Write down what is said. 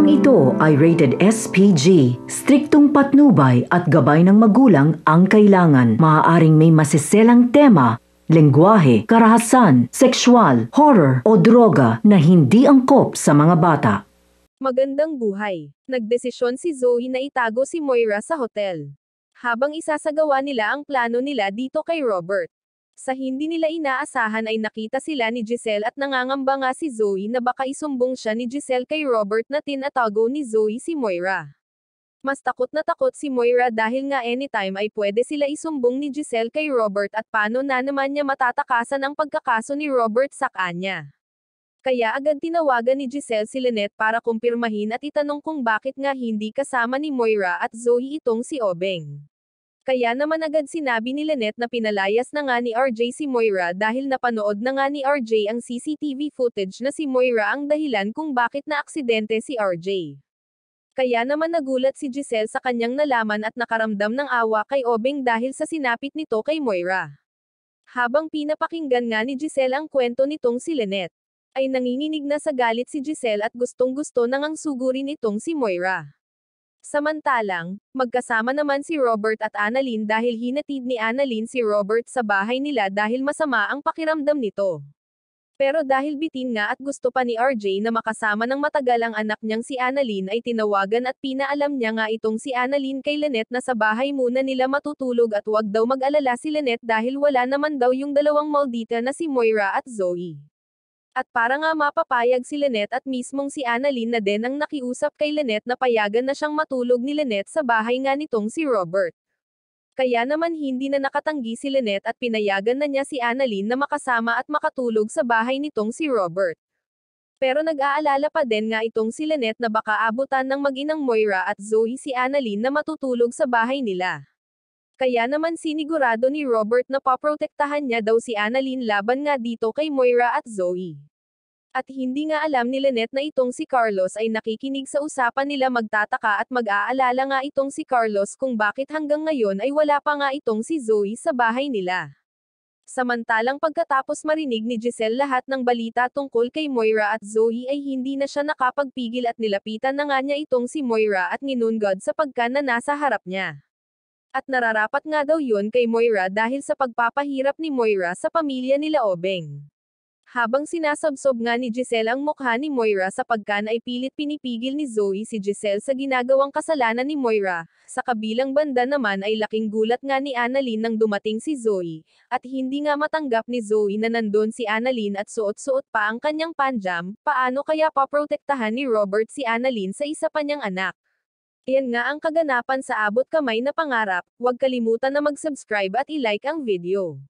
Programang ito ay rated SPG. Striktong patnubay at gabay ng magulang ang kailangan. Maaaring may masiselang tema, lengguwahe, karahasan, sexual, horror o droga na hindi angkop sa mga bata. Magandang buhay. Nagdesisyon si Zoe na itago si Moira sa hotel. Habang isasagawa nila ang plano nila dito kay Robert. Sa hindi nila inaasahan ay nakita sila ni Giselle at nangangamba nga si Zoe na baka isumbong siya ni Giselle kay Robert na tinatago ni Zoe si Moira. Mas takot na takot si Moira dahil nga anytime ay pwede sila isumbong ni Giselle kay Robert at paano na naman niya matatakasan ang pagkakaso ni Robert sa kanya. Kaya agad tinawagan ni Giselle si Lynette para kumpirmahin at itanong kung bakit nga hindi kasama ni Moira at Zoe itong si Obeng. Kaya naman agad sinabi ni Lynette na pinalayas na nga ni RJ si Moira dahil napanood na nga ni RJ ang CCTV footage na si Moira ang dahilan kung bakit naaksidente si RJ. Kaya naman nagulat si Giselle sa kanyang nalaman at nakaramdam ng awa kay Obeng dahil sa sinapit nito kay Moira. Habang pinapakinggan nga ni Giselle ang kwento nitong si Lynette, ay nanginginig na sa galit si Giselle at gustong-gusto nang ang sugurin itong si Moira. Samantalang, magkasama naman si Robert at Annalyn dahil hinatid ni Annalyn si Robert sa bahay nila dahil masama ang pakiramdam nito. Pero dahil bitin nga at gusto pa ni RJ na makasama ng matagal ang anak niyang si Annalyn ay tinawagan at pinaalam niya nga itong si Annalyn kay Lynette na sa bahay muna nila matutulog at wag daw mag-alala si Lynette dahil wala naman daw yung dalawang maldita na si Moira at Zoe. At para nga mapapayag si Lynette at mismong si Annalyn na din ang nakiusap kay Lynette na payagan na siyang matulog ni Lynette sa bahay nga nitong si Robert. Kaya naman hindi na nakatanggi si Lynette at pinayagan na niya si Annalyn na makasama at makatulog sa bahay nitong si Robert. Pero nag-aalala pa din nga itong si Lynette na baka abutan ng mag-inang Moira at Zoe si Annalyn na matutulog sa bahay nila. Kaya naman sinigurado ni Robert na paprotektahan niya daw si Annalyn laban nga dito kay Moira at Zoe. At hindi nga alam ni Lynette na itong si Carlos ay nakikinig sa usapan nila magtataka at mag-aalala nga itong si Carlos kung bakit hanggang ngayon ay wala pa nga itong si Zoe sa bahay nila. Samantalang pagkatapos marinig ni Giselle lahat ng balita tungkol kay Moira at Zoe ay hindi na siya nakapagpigil at nilapitan na nga niya itong si Moira at nginungod sa pagka na nasa harap niya. At nararapat nga daw yun kay Moira dahil sa pagpapahirap ni Moira sa pamilya nila Obeng. Habang sinasabsob nga ni Giselle ang mukha ni Moira sa pagkan ay pilit pinipigil ni Zoe si Giselle sa ginagawang kasalanan ni Moira, sa kabilang banda naman ay laking gulat nga ni Annalyn nang dumating si Zoe, at hindi nga matanggap ni Zoe na nandun si Annalyn at suot-suot pa ang kanyang panjam, paano kaya paprotektahan ni Robert si Annalyn sa isa pa niyang anak. Yan nga ang kaganapan sa Abot Kamay na Pangarap, huwag kalimutan na mag-subscribe at i-like ang video.